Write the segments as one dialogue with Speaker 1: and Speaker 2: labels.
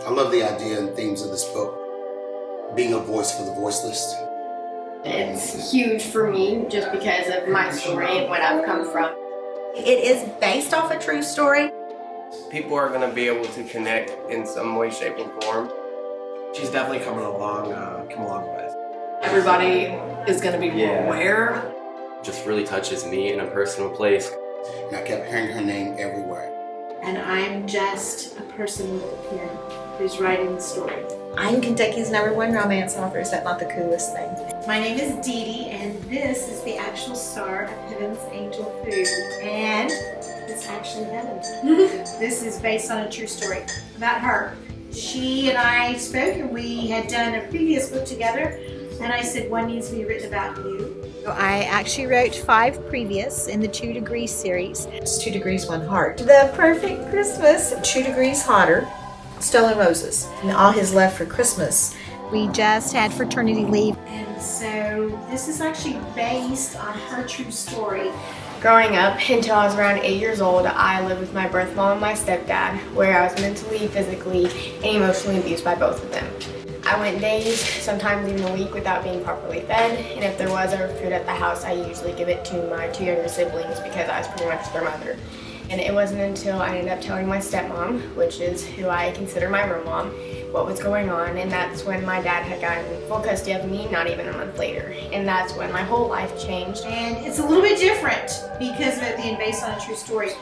Speaker 1: I love the idea and themes of this book, being a voice for the voiceless.
Speaker 2: It's huge for me just because of my story and what I've come from.
Speaker 3: It is based off a true story.
Speaker 4: People are going to be able to connect in some way, shape, or form.
Speaker 5: She's definitely come a long way.
Speaker 6: Everybody is going to be more aware.
Speaker 7: Just really touches me in a personal place.
Speaker 1: And I kept hearing her name everywhere.
Speaker 8: And I'm just a person with a pen who's writing the story.
Speaker 3: I'm Kentucky's #1 romance author. Is that not the coolest thing?
Speaker 8: My name is Dee Dee, and this is the actual star of Heaven's Angel Food. And it's actually Heaven. This is based on a true story about her. She and I spoke, and we had done a previous book together, and I said, one needs to be written about you.
Speaker 3: I actually wrote 5 previous in the 2 Degrees series. It's 2 Degrees, 1 Heart. The Perfect Christmas, 2 Degrees Hotter, Stolen Roses, and All His Left for Christmas. We just had fraternity leave.
Speaker 8: And so this is actually based on her true story.
Speaker 2: Growing up, until I was around 8 years old, I lived with my birth mom and my stepdad, where I was mentally, physically, and emotionally abused by both of them. I went days, sometimes even a week, without being properly fed, and if there was ever food at the house, I usually give it to my 2 younger siblings because I was pretty much their mother. And it wasn't until I ended up telling my stepmom, which is who I consider my real mom, what was going on, and that's when my dad had gotten full custody of me not even a month later. And that's when my whole life changed.
Speaker 8: And it's a little bit different because of it being based on a true story.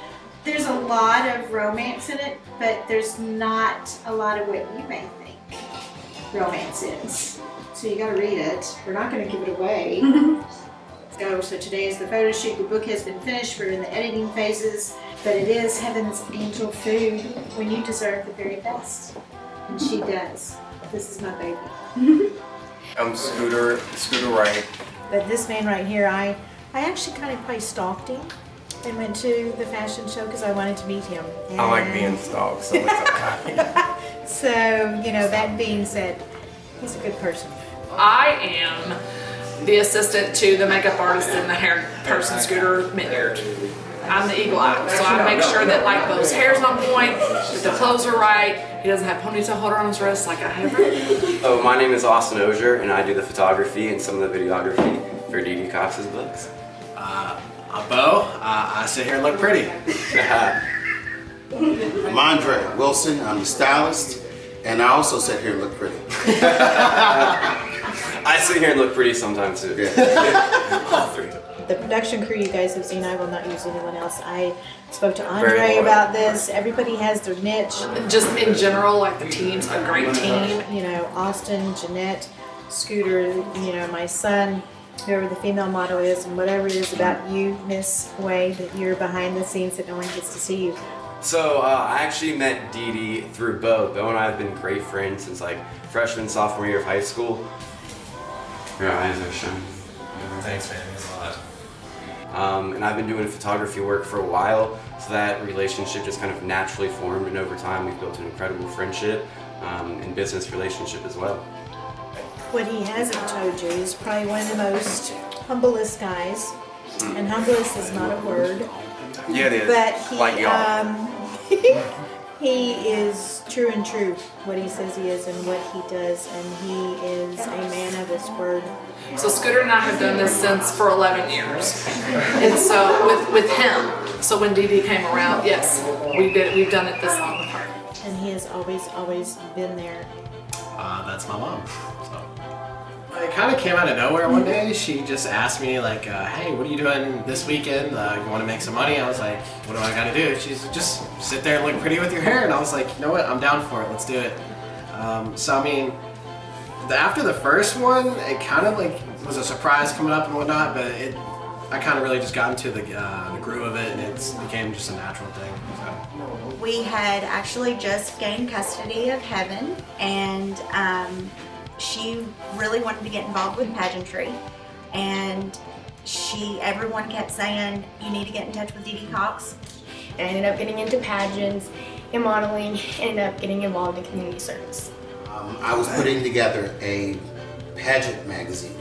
Speaker 8: There's a lot of romance in it, but there's not a lot of what you may think romance is. So you gotta read it. We're not gonna give it away. So today is the photo shoot. The book has been finished. We're in the editing phases, but it is Heaven's Angel Food when you deserve the very best. And she does. This is my baby.
Speaker 4: I'm Scooter Wright.
Speaker 8: But this man right here, I actually kind of probably stalked him and went to the fashion show because I wanted to meet him. And
Speaker 4: I like being stalked, so it's okay.
Speaker 8: so, that being said, he's a good person.
Speaker 6: I am the assistant to the makeup artist and the hair person, Scooter Minyard. I'm the eagle eye, so I make sure that like those hair's on point, that the clothes are right. He doesn't have ponytail holder on his wrist like I have.
Speaker 7: Oh, my name is Austin Ozier, and I do the photography and some of the videography for Dee Dee Cox's books.
Speaker 5: I'm Bo. I sit here and look pretty.
Speaker 1: I'm Andre Wilson. I'm the stylist, and I also sit here and look pretty.
Speaker 7: I sit here and look pretty sometimes too.
Speaker 1: Yeah.
Speaker 7: All 3.
Speaker 8: The production crew you guys have seen, I will not use anyone else. I spoke to Andre about this. Everybody has their niche.
Speaker 6: Just in general, like the team's a great team.
Speaker 8: Austin, Jeanette, Scooter, my son, whoever the female model is, and whatever it is about you, Miss Way, that you're behind the scenes that no one gets to see you.
Speaker 7: So I actually met Dee Dee through Bo. Bo and I have been great friends since like freshman, sophomore year of high school. Your eyes are shining.
Speaker 5: Thanks, man. Thanks a lot.
Speaker 7: And I've been doing photography work for a while, so that relationship just kind of naturally formed, and over time we've built an incredible friendship and business relationship as well.
Speaker 8: What he hasn't told you is probably one of the most humblest guys, and humblest is not a word.
Speaker 4: Yeah, it is.
Speaker 8: But he,
Speaker 4: like y'all.
Speaker 8: he is true and true what he says he is and what he does, and he is a man of his word.
Speaker 6: So Scooter and I have done this since for 11 years. And so with him, so when Dee Dee came around, yes, we've done it this long with her.
Speaker 8: And he has always been there.
Speaker 5: That's my mom. So. It kind of came out of nowhere one day. She just asked me like, hey, what are you doing this weekend? You want to make some money? I was like, what do I got to do? She's just sit there and look pretty with your hair. And I was like, you know what? I'm down for it. Let's do it. So I mean, after the first one, it kind of like was a surprise coming up and whatnot, but I kind of really just got into the groove of it, and it became just a natural thing. So.
Speaker 3: We had actually just gained custody of Heaven, and she really wanted to get involved with pageantry, and everyone kept saying, you need to get in touch with Dee Dee Cox.
Speaker 2: I ended up getting into pageants and modeling, ended up getting involved in community service.
Speaker 1: I was putting together a pageant magazine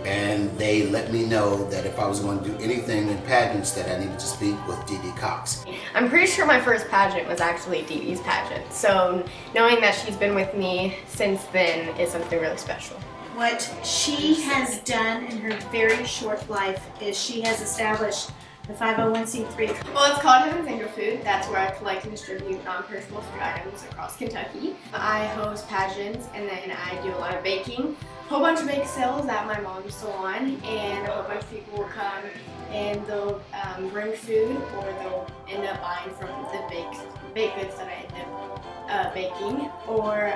Speaker 1: and they let me know that if I was going to do anything in pageants that I needed to speak with Dee Dee Cox.
Speaker 2: I'm pretty sure my first pageant was actually Dee Dee's pageant, so knowing that she's been with me since then is something really special.
Speaker 8: What she has done in her very short life is she has established the 501c3.
Speaker 2: Well, it's called Heaven's Angel Food. That's where I collect and distribute non-perishable food items across Kentucky. I host pageants, and then I do a lot of baking. A whole bunch of bake sales at my mom's salon, and a whole bunch of people will come and they'll bring food, or they'll end up buying from the baked goods that I end up baking, or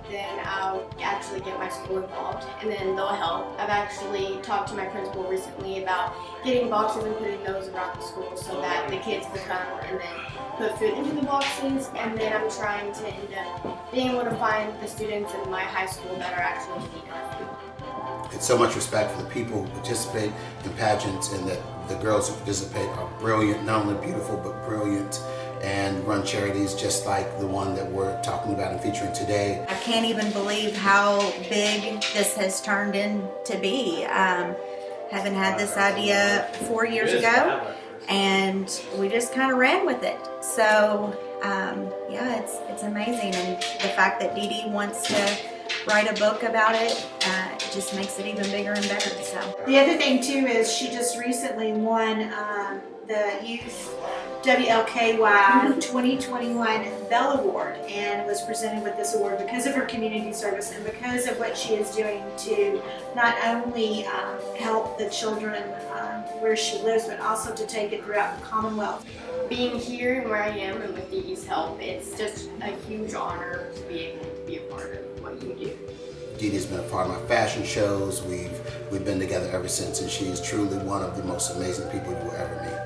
Speaker 2: then I'll actually get my school involved, and then they'll help. I've actually talked to my principal recently about getting boxes and putting those around the school so that the kids can come and then put food into the boxes, and then I'm trying to end up being able to find the students in my high school that are actually needing our food.
Speaker 1: It's so much respect for the people who participate in pageants, and that the girls who participate are brilliant, not only beautiful, but brilliant, and run charities just like the one that we're talking about and featuring today.
Speaker 3: I can't even believe how big this has turned into be. Haven't had this idea 4 years ago, and we just kind of ran with it. So yeah, it's amazing, and the fact that Dee Dee wants to write a book about it, it just makes it even bigger and better. So
Speaker 8: The other thing too is she just recently won the Youth WLKY 2021 Bell Award, and was presented with this award because of her community service and because of what she is doing to not only help the children where she lives, but also to take it throughout the Commonwealth.
Speaker 2: Being here and where I am and with Dee Dee's help, it's just a huge honor to be able to be a part of what you do.
Speaker 1: Dee Dee's been a part of my fashion shows. We've been together ever since, and she is truly one of the most amazing people you will ever meet.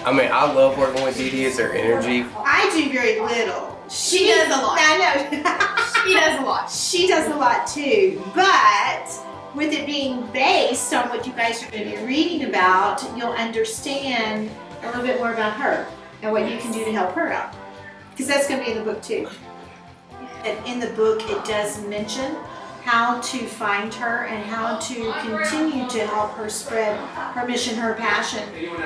Speaker 4: I mean, I love working with Dee Dee. It's her energy.
Speaker 8: I do very little.
Speaker 2: She does a lot.
Speaker 8: I know.
Speaker 2: She does a lot.
Speaker 8: She does a lot too, but with it being based on what you guys are going to be reading about, you'll understand a little bit more about her and what you can do to help her out. Because that's going to be in the book too. And in the book, it does mention how to find her and how to continue to help her spread her mission, her passion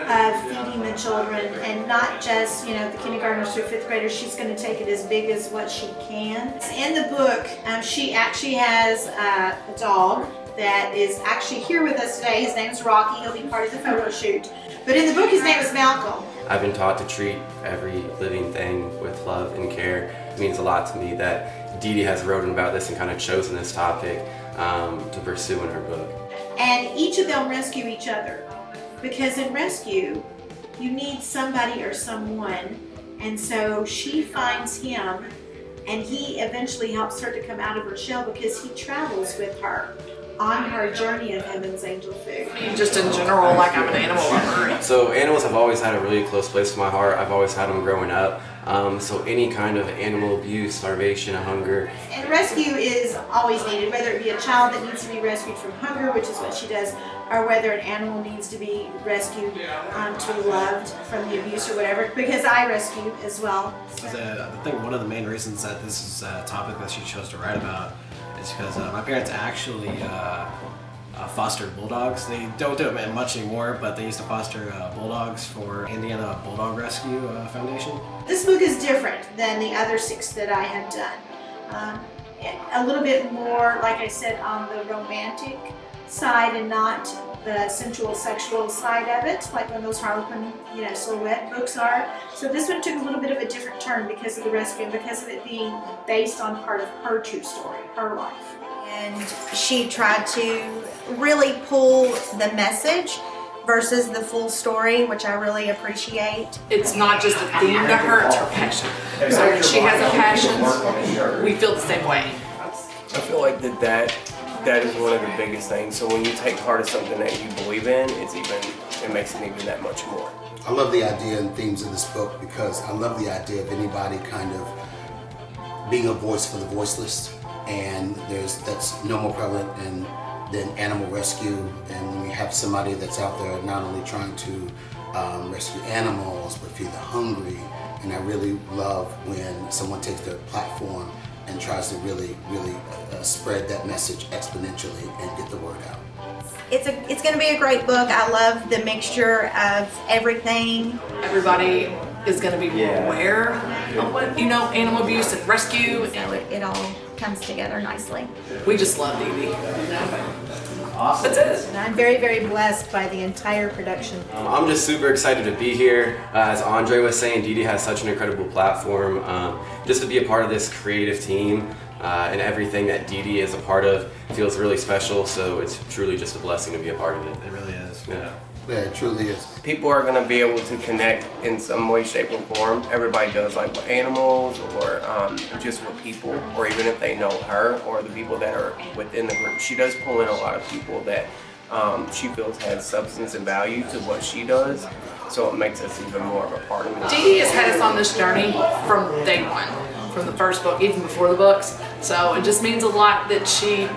Speaker 8: of feeding the children, and not just, you know, the kindergartners through fifth graders. She's going to take it as big as what she can. In the book, she actually has a dog that is actually here with us today. His name is Rocky. He'll be part of the photo shoot. But in the book, his name is Malcolm.
Speaker 7: I've been taught to treat every living thing with love and care. It means a lot to me that Dee Dee has written about this and kind of chosen this topic to pursue in her book.
Speaker 8: And each of them rescue each other. Because in rescue, you need somebody or someone. And so she finds him, and he eventually helps her to come out of her shell because he travels with her on her journey of Heaven's Angel Food.
Speaker 6: Just in general, like I'm an animal lover.
Speaker 7: So animals have always had a really close place in my heart. I've always had them growing up. So any kind of animal abuse, starvation, hunger.
Speaker 8: And rescue is always needed, whether it be a child that needs to be rescued from hunger, which is what she does, or whether an animal needs to be rescued to be loved from the abuse or whatever, because I rescue as well.
Speaker 5: I think one of the main reasons that this is a topic that she chose to write about is because my parents actually fostered bulldogs. They don't do it much anymore, but they used to foster bulldogs for Indiana Bulldog Rescue Foundation.
Speaker 8: This book is different than the other 6 that I have done. A little bit more, like I said, on the romantic side and not the sensual, sexual side of it, like when those Harlequin, silhouette books are. So this one took a little bit of a different turn because of the rescue and because of it being based on part of her true story, her life.
Speaker 3: and she tried to really pull the message versus the full story, which I really appreciate.
Speaker 6: It's not just a theme to her, it's her passion. So when she has a passion, we feel the same way.
Speaker 4: I feel like that is one of the biggest things. So when you take heart of something that you believe in, it makes it even that much more.
Speaker 1: I love the idea and themes of this book because I love the idea of anybody kind of being a voice for the voiceless, and that's no more prevalent than animal rescue. And when you have somebody that's out there not only trying to rescue animals but feed the hungry, and I really love when someone takes their platform and tries to really spread that message exponentially and get the word out.
Speaker 3: It's going to be a great book. I love the mixture of everything.
Speaker 6: Everybody is going to be more aware of what, animal abuse and rescue,
Speaker 3: So
Speaker 6: and
Speaker 3: it all comes together nicely.
Speaker 6: we just love Dee Dee.
Speaker 5: Awesome.
Speaker 6: That's it.
Speaker 8: And I'm very, very blessed by the entire production.
Speaker 7: I'm just super excited to be here. As Andre was saying, Dee Dee has such an incredible platform. Just to be a part of this creative team and everything that Dee Dee is a part of feels really special. So it's truly just a blessing to be a part of it.
Speaker 5: It really is.
Speaker 7: Yeah.
Speaker 1: Yeah, it truly is.
Speaker 4: People are going to be able to connect in some way, shape, or form. Everybody does, like with animals or just with people, or even if they know her or the people that are within the group. She does pull in a lot of people that she feels has substance and value to what she does, so it makes us even more of a part of it.
Speaker 6: Dee Dee has had us on this journey from day one, from the first book, even before the books. So it just means a lot that she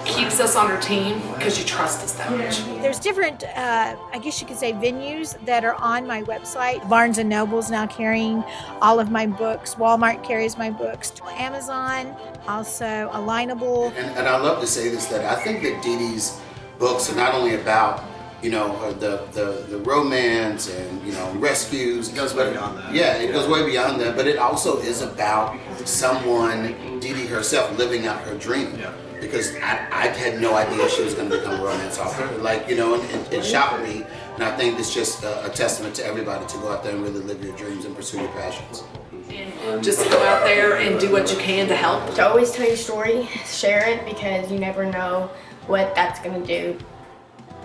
Speaker 6: keeps us on her team because she trusts us that much.
Speaker 8: There's different, I guess you could say, venues that are on my website. Barnes & Noble's now carrying all of my books. Walmart carries my books. Amazon, also Alignable.
Speaker 1: And I love to say this, that I think that Dee Dee's books are not only about the romance and rescues.
Speaker 5: It goes way beyond that.
Speaker 1: Yeah, it goes way beyond that. But it also is about someone, Dee Dee herself, living out her dream.
Speaker 5: Yeah.
Speaker 1: Because I had no idea she was going to become a romance author. And it shocked me. And I think it's just a testament to everybody to go out there and really live your dreams and pursue your passions.
Speaker 6: And just go out there and do what you can to help.
Speaker 2: To always tell your story, share it, because you never know what that's going to do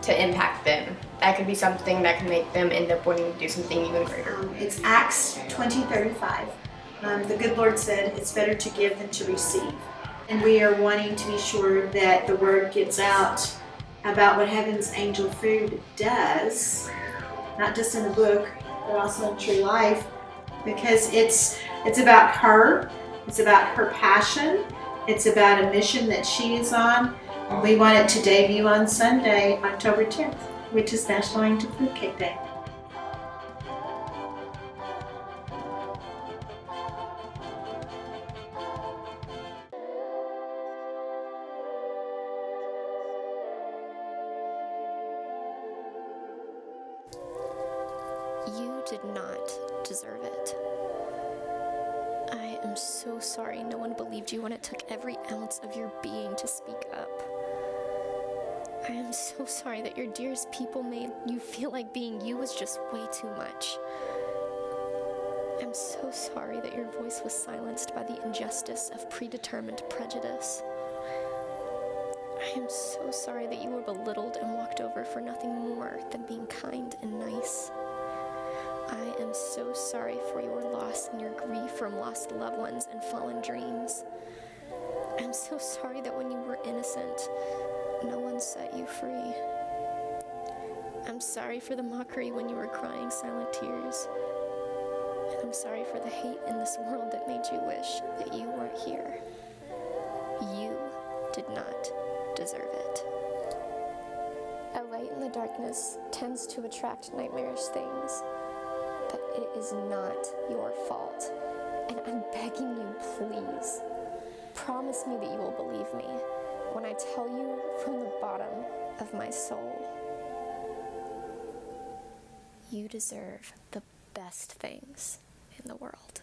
Speaker 2: to impact them. That could be something that can make them end up wanting to do something even greater.
Speaker 8: It's Acts 20:35. The good Lord said, it's better to give than to receive. And we are wanting to be sure that the word gets out about what Heaven's Angel Food does, not just in the book, but also in true life, because it's about her, it's about her passion, it's about a mission that she is on. And we want it to debut on Sunday, October 10th, which is National Angel Food Cake Day.
Speaker 9: You did not deserve it. I am so sorry no one believed you when it took every ounce of your being to speak up. I am so sorry that your dearest people made you feel like being you was just way too much. I'm so sorry that your voice was silenced by the injustice of predetermined prejudice. I am so sorry that you were belittled and walked over for nothing more than being kind and nice. I am so sorry for your loss and your grief from lost loved ones and fallen dreams. I'm so sorry that when you were innocent, no one set you free. I'm sorry for the mockery when you were crying silent tears. And I'm sorry for the hate in this world that made you wish that you weren't here. You did not deserve it. A light in the darkness tends to attract nightmarish things, but it is not your fault. And I'm begging you, please, promise me that you will believe me when I tell you from the bottom of my soul, you deserve the best things in the world.